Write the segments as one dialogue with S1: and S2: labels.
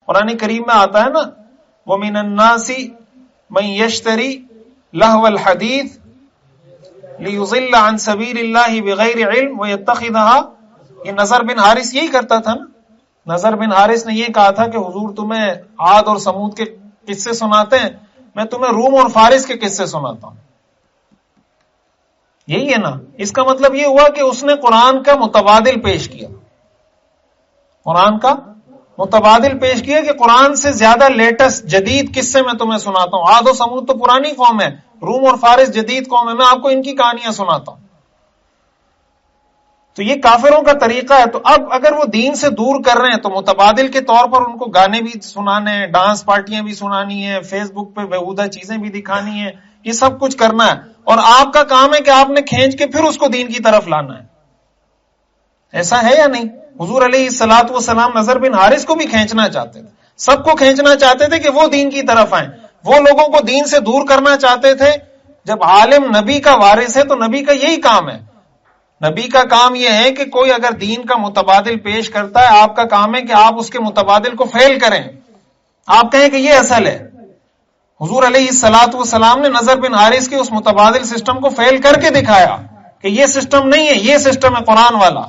S1: قرآن کریم میں آتا ہے نا وَمِنَ النَّاسِ مَن يَشْتَرِي لَهْوَ الْحَدِيثِ لِيُضِلَّ عَن سَبِيلِ اللَّهِ بِغَيْرِ عِلْمٍ وَيَتَّخِذَهَا، یہ نضر بن حارث یہی کرتا تھا نا. نضر بن حارث نے یہ کہا تھا کہ حضور تمہیں عاد اور سمود کے قصے سناتے ہیں، میں تمہیں روم اور فارس کے قصے سناتا ہوں. یہی ہے نا. اس کا مطلب یہ ہوا کہ اس نے قرآن کا متبادل پیش کیا، قرآن کا متبادل پیش کیا کہ قرآن سے زیادہ لیٹسٹ جدید قصے میں تمہیں سناتا ہوں. عاد و سمود تو پرانی قوم ہے، روم اور فارس جدید قوم ہے، میں آپ کو ان کی کہانیاں سناتا ہوں. تو یہ کافروں کا طریقہ ہے. تو اب اگر وہ دین سے دور کر رہے ہیں تو متبادل کے طور پر ان کو گانے بھی سنانے ہیں، ڈانس پارٹیاں بھی سنانی ہیں، فیس بک پہ بیہودہ چیزیں بھی دکھانی ہیں، یہ سب کچھ کرنا ہے. اور آپ کا کام ہے کہ آپ نے کھینچ کے پھر اس کو دین کی طرف لانا ہے. ایسا ہے یا نہیں؟ حضور علیہ الصلوۃ والسلام نضر بن حارث کو بھی کھینچنا چاہتے تھے، سب کو کھینچنا چاہتے تھے کہ وہ دین کی طرف آئیں. وہ لوگوں کو دین سے دور کرنا چاہتے تھے. جب عالم نبی کا وارث ہے تو نبی کا یہی کام ہے. نبی کا کام یہ ہے کہ کوئی اگر دین کا متبادل پیش کرتا ہے، آپ کا کام ہے کہ آپ اس کے متبادل کو فیل کریں، آپ کہیں کہ یہ اصل ہے. حضور علیہ الصلوۃ والسلام نے نضر بن حارث کے اس متبادل سسٹم کو فیل کر کے دکھایا کہ یہ سسٹم نہیں ہے، یہ سسٹم ہے قرآن والا.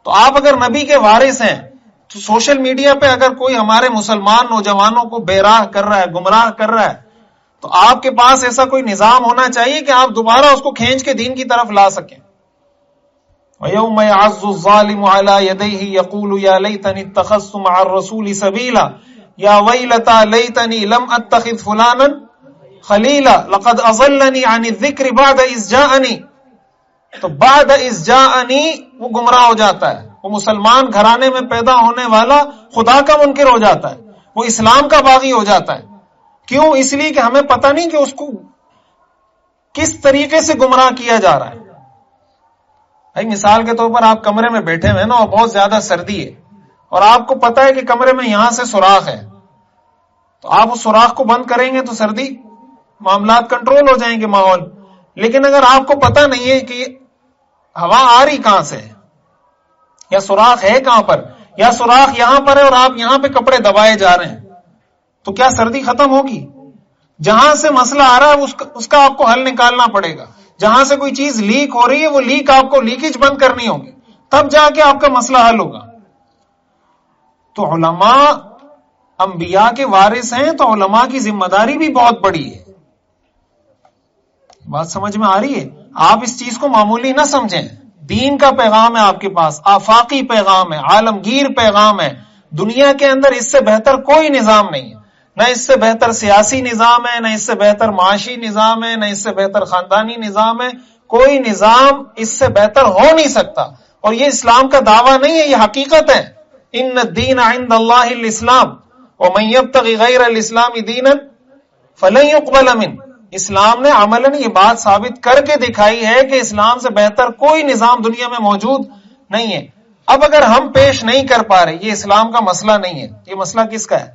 S1: تو آپ اگر نبی کے وارث ہیں تو سوشل میڈیا پہ اگر کوئی ہمارے مسلمان نوجوانوں کو بے راہ کر رہا ہے، گمراہ کر رہا ہے، تو آپ کے پاس ایسا کوئی نظام ہونا چاہیے کہ آپ دوبارہ اس کو کھینچ کے دین کی طرف لا سکیں. وَيَوْمَ يَعَضُّ الظَّالِمُ عَلَى يَدَيْهِ يَقُولُ يَا لَيْتَنِي اتَّخَذْتُ مَعَ الرَّسُولِ سَبِيلًا يَا وَيْلَتَىٰ لَيْتَنِي لَمْ أَتَّخِذْ فُلَانًا خَلِيلًا لَقَدْ أَضَلَّنِي عَنِ الذِّكْرِ بَعْدَ إِذْ جَاءَنِي. تو بعد اذ جاءنی وہ گمراہ ہو جاتا ہے، وہ مسلمان گھرانے میں پیدا ہونے والا خدا کا منکر ہو جاتا ہے، وہ اسلام کا باغی ہو جاتا ہے. کیوں؟ اس لیے کہ ہمیں پتہ نہیں کہ اس کو کس طریقے سے گمراہ کیا جا رہا ہے. بھائی مثال کے طور پر آپ کمرے میں بیٹھے ہوئے نا اور بہت زیادہ سردی ہے اور آپ کو پتا ہے کہ کمرے میں یہاں سے سوراخ ہے، تو آپ اس سوراخ کو بند کریں گے تو سردی، معاملات کنٹرول ہو جائیں گے ماحول. لیکن اگر آپ کو پتا نہیں ہے کہ ہوا آ رہی کہاں سے، یا سوراخ ہے کہاں پر، یا سوراخ یہاں پر ہے اور آپ یہاں پہ کپڑے دبائے جا رہے ہیں، تو کیا سردی ختم ہوگی؟ جہاں سے مسئلہ آ رہا ہے اس کا آپ کو حل نکالنا پڑے گا. جہاں سے کوئی چیز لیک ہو رہی ہے وہ لیک آپ کو لیکیج بند کرنی ہوگی، تب جا کے آپ کا مسئلہ حل ہوگا. تو علماء انبیاء کے وارث ہیں تو علماء کی ذمہ داری بھی بہت بڑی ہے. بات سمجھ میں آ رہی ہے؟ آپ اس چیز کو معمولی نہ سمجھیں. دین کا پیغام ہے آپ کے پاس، آفاقی پیغام ہے، عالمگیر پیغام ہے. دنیا کے اندر اس سے بہتر کوئی نظام نہیں ہے، نہ اس سے بہتر سیاسی نظام ہے، نہ اس سے بہتر معاشی نظام ہے، نہ اس سے بہتر خاندانی نظام ہے. کوئی نظام اس سے بہتر ہو نہیں سکتا. اور یہ اسلام کا دعویٰ نہیں ہے، یہ حقیقت ہے. ان الدین عند اللہ الاسلام ومن یبتغی غیر الاسلام دینا فلن یقبل منہ. اسلام نے عملاً یہ بات ثابت کر کے دکھائی ہے کہ اسلام سے بہتر کوئی نظام دنیا میں موجود نہیں ہے. اب اگر ہم پیش نہیں کر پا رہے، یہ اسلام کا مسئلہ نہیں ہے، یہ مسئلہ کس کا ہے؟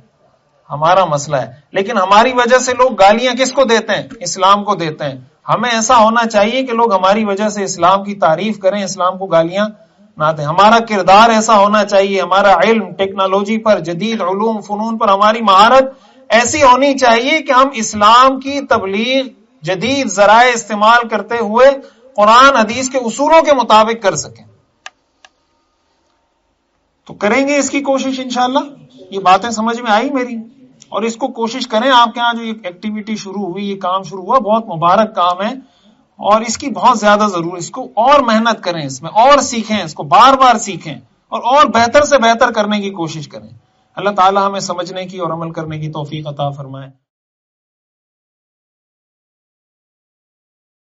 S1: ہمارا مسئلہ ہے. لیکن ہماری وجہ سے لوگ گالیاں کس کو دیتے ہیں؟ اسلام کو دیتے ہیں. ہمیں ایسا ہونا چاہیے کہ لوگ ہماری وجہ سے اسلام کی تعریف کریں، اسلام کو گالیاں نہ دیں. ہمارا کردار ایسا ہونا چاہیے، ہمارا علم، ٹیکنالوجی پر، جدید علوم فنون پر ہماری مہارت ایسی ہونی چاہیے کہ ہم اسلام کی تبلیغ جدید ذرائع استعمال کرتے ہوئے قرآن حدیث کے اصولوں کے مطابق کر سکیں. تو کریں گے اس کی کوشش انشاءاللہ. یہ باتیں سمجھ میں آئی میری؟ اور اس کو کوشش کریں. آپ کے ہاں جو یہ ایکٹیویٹی شروع ہوئی، یہ کام شروع ہوا، بہت مبارک کام ہے اور اس کی بہت زیادہ ضرورت. اس کو اور محنت کریں، اس میں اور سیکھیں، اس کو بار بار سیکھیں اور بہتر سے بہتر کرنے کی کوشش کریں. اللہ تعالی ہمیں سمجھنے کی اور عمل کرنے کی توفیق عطا فرمائے.